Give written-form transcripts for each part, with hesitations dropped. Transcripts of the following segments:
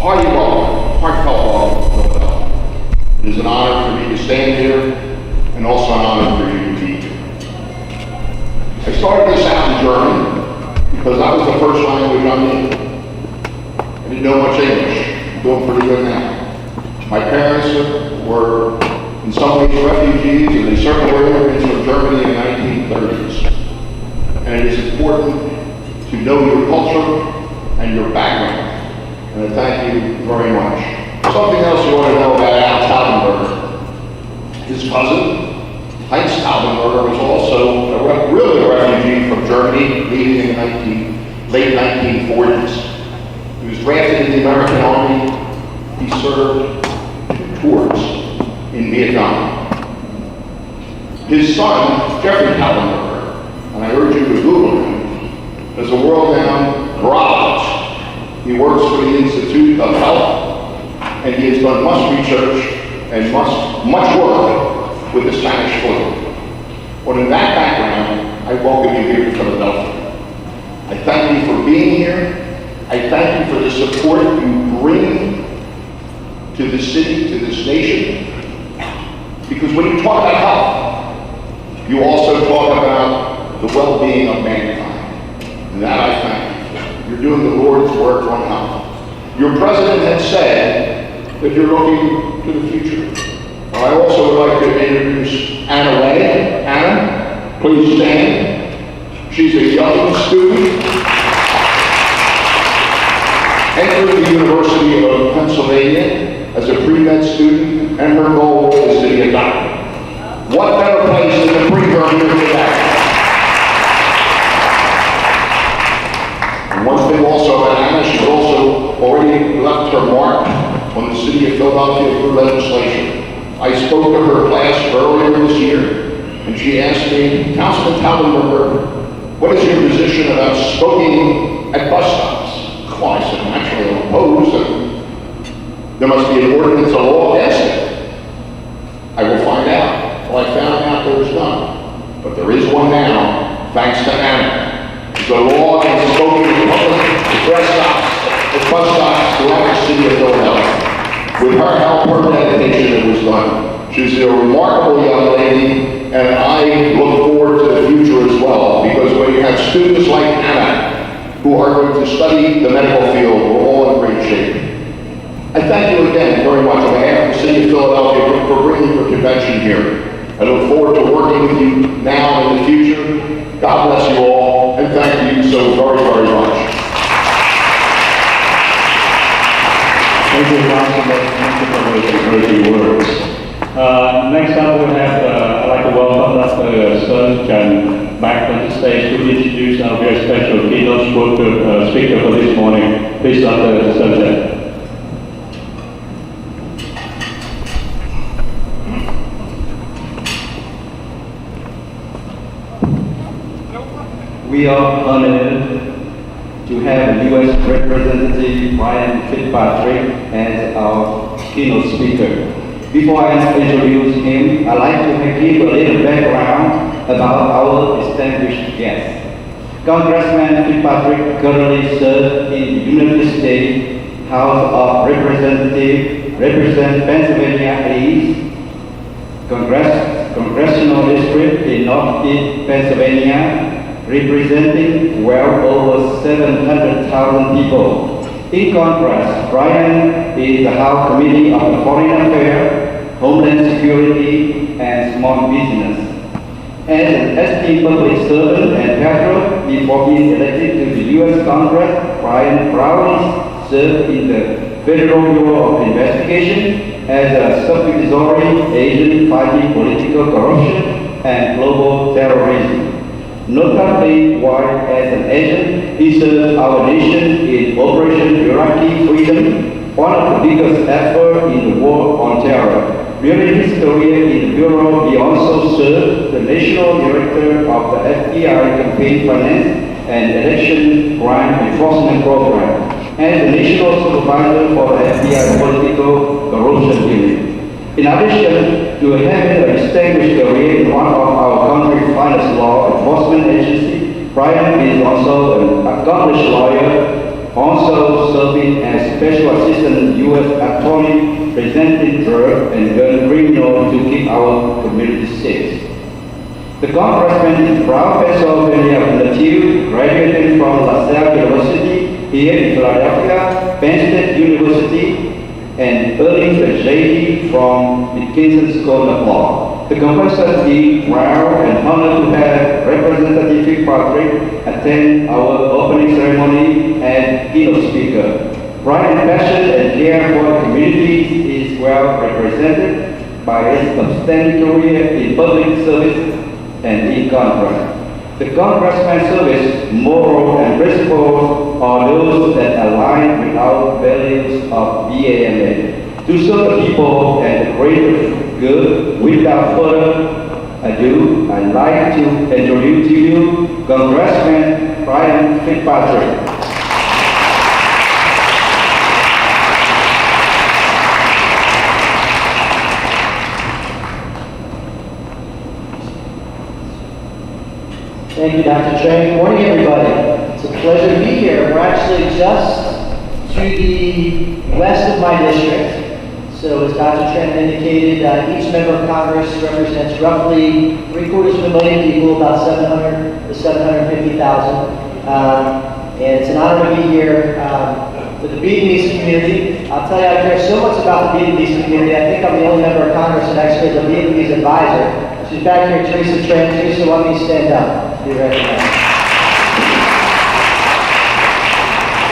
heartfelt welcome to Philadelphia. It is an honor for me to stand here, and also an honor for you to be here. I started this out in German because that was the first language I knew. I didn't know much English. I'm doing pretty good now. My parents were in some ways refugees, and they certainly were immigrants from Germany in the 1930s. And it is important to know your culture and your background. And I thank you very much. Something else you want to know about Al Taubenberger. His cousin, Heinz Taubenberger, was also really a refugee from Germany, leaving in the late 1940s. He was drafted in the American Army. He served tours in Vietnam. His son, Jeffrey Taubenberger, and I urge you to Google him, is a world-renowned virologist. He works for the Institute of Health, and he has done much research and much work with the Spanish flu. But in that background, I welcome you here to Philadelphia. I thank you for being here. I thank you for the support you bring to the city, to this nation. Because when you talk about health, you also talk about the well-being of mankind. And that I thank you. You're doing the Lord's work on health. Your president had said that you're looking to the future. I also would like to introduce Anna Way. Anna, please stand. She's a young student, entered the University of Pennsylvania as a pre-med student, and her goal is to be a doctor. What better place than to bring her here today? And one thing also about Anna, she's also already left her mark on the city of Philadelphia through legislation. I spoke to her class earlier this year, and she asked me, Councilman Taubenberger, what is your position about smoking at bus stops? Well, I said, I'm actually opposed, and there must be an ordinance, a law against it. I will find out. Well, I found out there was none, but there is one now, thanks to Anna. The law against smoking in public bus stops throughout the city of Philadelphia. With her help, her dedication, it was done. She's a remarkable young lady, and I look forward to the future as well, because when you have students like Anna, who are going to study the medical field, we're all in great shape. I thank you again very much on behalf of the city of Philadelphia for bringing your convention here. I look forward to working with you now and in the future. God bless you all, and thank you so very, very much. Thank you, Councilman. Thank you for those encouraging words. Next up, we have, I'd like to welcome Dr. Sun Chan back on the stage to introduce our very special keynote speaker for this morning. Please, Dr. Sun Chan. We are honored to have U.S. Representative Brian Fitzpatrick as our keynote speaker. Before I introduce him, I'd like to give a little background about our distinguished guest. Congressman Fitzpatrick currently serves in the United States House of Representatives, represents Pennsylvania East Congressional District in Northeast Pennsylvania, representing well over 700,000 people. In contrast, Brian is the House Committee on Foreign Affairs, Homeland Security, and Small Business. As an esteemed public servant and patriot before being elected to the U.S. Congress, Brian proudly served in the Federal Bureau of Investigation as a supervisory agent fighting political corruption and global terrorism. Notably, while as an agent, he served our nation in Operation Iraqi Freedom, one of the biggest efforts in the war on terror. During his career in the Bureau, he also served the National Director of the FBI Campaign Finance and Election Crime Enforcement Program, and the National Supervisor for the FBI Political Corruption Unit. In addition to having a distinguished career in one of our country's finest law enforcement agencies, Brian is also an accomplished lawyer Also serving as Special Assistant U.S. Attorney presenting drug and gun criminal to keep our community safe. The congressman is proud Pennsylvania native, graduated from La Salle University here in Philadelphia, Penn State University, and earning the JD from the Kingston School of Law. The congressman is proud and honored to have Representative Fitzpatrick attend our opening ceremony and keynote speaker. Pride and passion and care for the community is well represented by his substantial career in public service and in Congress. The congressman's service, morals, and principles are those that align with our values of VAMA. To serve the people and the greater good, without further ado, I'd like to introduce to you Congressman Brian Fitzpatrick. Thank you, Dr. Trey. Good morning, everybody. It's a pleasure to be here. We're actually just to the west of my district. So as Dr. Trey indicated, each member of Congress represents roughly 750,000 people, about 700 to 750,000. And it's an honor to be here with the Vietnamese community. I'll tell you, I care so much about the Vietnamese community. I think I'm the only member of Congress that actually has a Vietnamese advisor. She's back here, Teresa Tran. Teresa, why don't you stand up? Be recognized.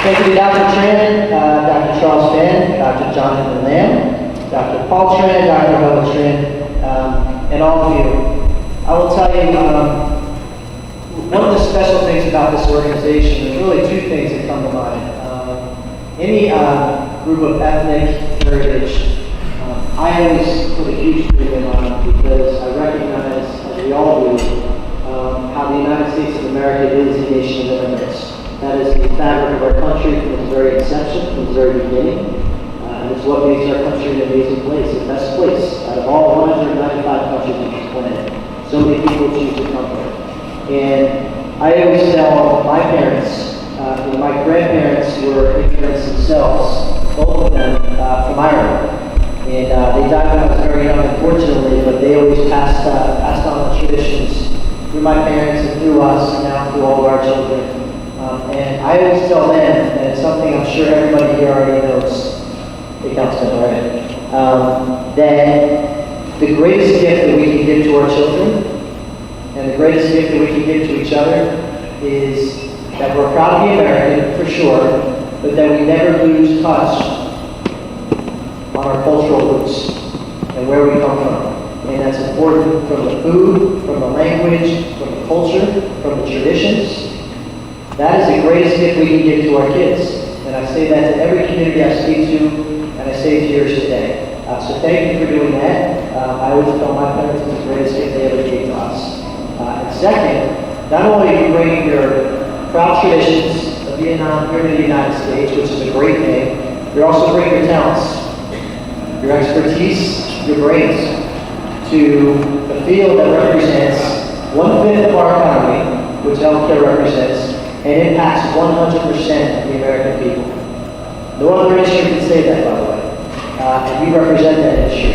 Thank you to Dr. Tran, Dr. Charles Fenn, Dr. Jonathan Lamb, Dr. Paul Tran, Dr. Howard Tran, and all of you. I will tell you, one of the special things about this organization, there's really two things that come to mind. Any group of ethnic heritage, I always put a huge premium on because I recognize, as we all do, how the United States of America is a nation of immigrants. That is the fabric of our country from its very inception, from its very beginning. And it's what makes our country an amazing place, the best place out of all 195 countries on this planet. So many people choose to come here. And I always tell my parents, my grandparents were immigrants themselves, both of them from Ireland. And they died when I was very young, unfortunately, but they always passed on the traditions through my parents and through us, and now through all of our children. And I always tell them, and it's something I'm sure everybody here already knows, it counts to already, that the greatest gift that we can give to our children, and the greatest gift that we can give to each other, is that we're proud to be American, for sure, but that we never lose touch on our cultural roots and where we come from. And that's important from the food, from the language, from the culture, from the traditions. That is the greatest gift we can give to our kids. And I say that to every community I speak to, and I say it to yours today. So thank you for doing that. I always tell my parents it's the greatest gift they ever gave to us. And second, not only do you bring your proud traditions of Vietnam here to the United States, which is a great thing, you also bring your talents, your expertise, your brains to a field that represents 1/5 of our economy, which healthcare represents, and impacts 100% of the American people. No other industry can say that, by the way. And we represent that industry.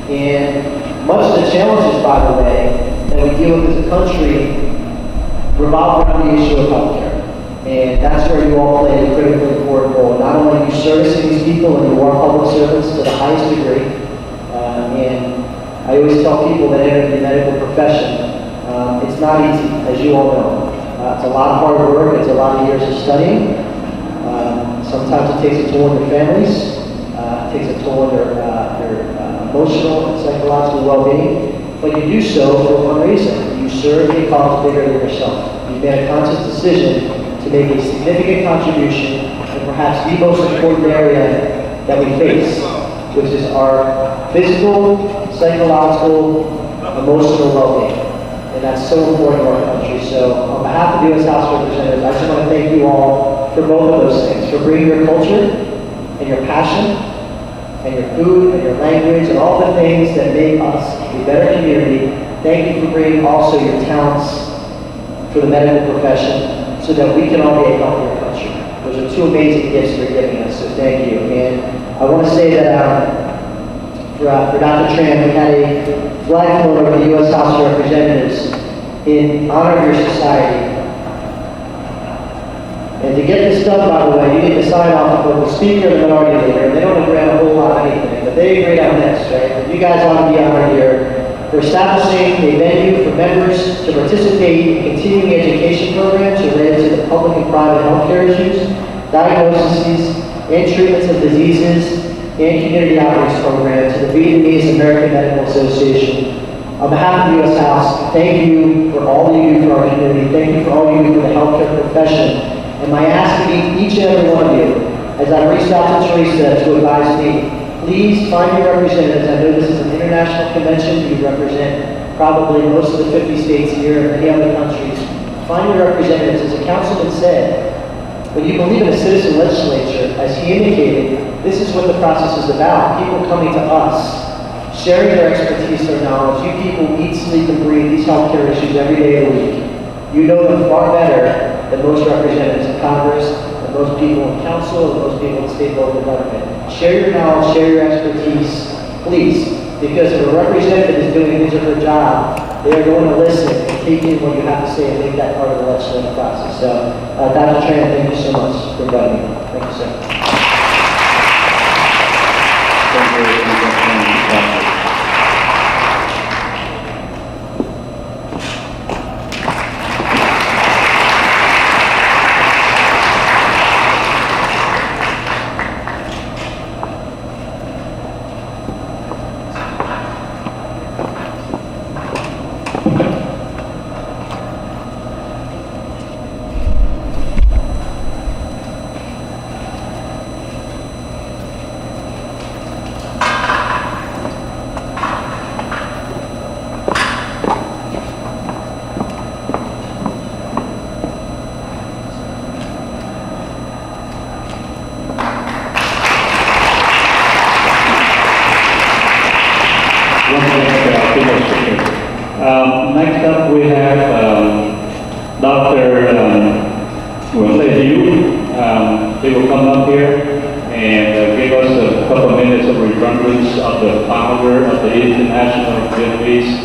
And much of the challenges, by the way, that we deal with as a country revolve around the issue of healthcare. And that's where you all play a critically important role. Not only are you servicing these people and you are public servants to the highest degree, and I always tell people that enter the medical profession, it's not easy, as you all know. It's a lot of hard work, it's a lot of years of studying. Sometimes it takes a toll on their families, it takes a toll on their emotional and psychological well-being, but you do so for one reason. You serve a cause bigger than yourself. You've made a conscious decision to make a significant contribution in perhaps the most important area that we face, which is our physical, psychological, emotional well-being. And that's so important to our country. So on behalf of the U.S. House of Representatives, I just want to thank you all for both of those things, for bringing your culture and your passion and your food and your language and all the things that make us a better community. Thank you for bringing also your talents for the medical profession so that we can all be a healthier country. Those are two amazing gifts you're giving us, so thank you. And I want to say that for Dr. Tran, we had a flag float over the U.S. House of Representatives in honor of your society. And to get this done, by the way, you need to sign off with the Speaker and the Minority Leader. They don't agree on a whole lot of anything, but they agreed on this, right? You guys ought to be honored here for establishing a venue for members to participate in continuing education programs related to the public and private healthcare issues, diagnoses, and treatments of diseases, and community outreach programs to the Vietnamese American Medical Association. On behalf of the U.S. House, thank you for all that you do for our community. Thank you for all you do for the healthcare profession. And my ask to each and every one of you, as I reached out to Teresa to advise me, please find your representatives. I know this is an international convention. You represent probably most of the 50 states here and many other countries. Find your representatives. As the councilman said, when you believe in a citizen legislature, as he indicated, this is what the process is about. People coming to us, sharing their expertise, their knowledge. You people eat, sleep, and breathe these healthcare issues every day of the week. You know them far better than most representatives in Congress, than most people in council, and most people in state and local government. Share your knowledge, share your expertise, please, because if a representative is doing his or her job, they are going to listen and take in what you have to say and make that part of the legislative process. So, Dr. Tran, thank you so much for inviting me. Thank you, sir. Next up, we have Dr. He will come up here and give us a couple of minutes of remembrance of the founder of the International Vietnamese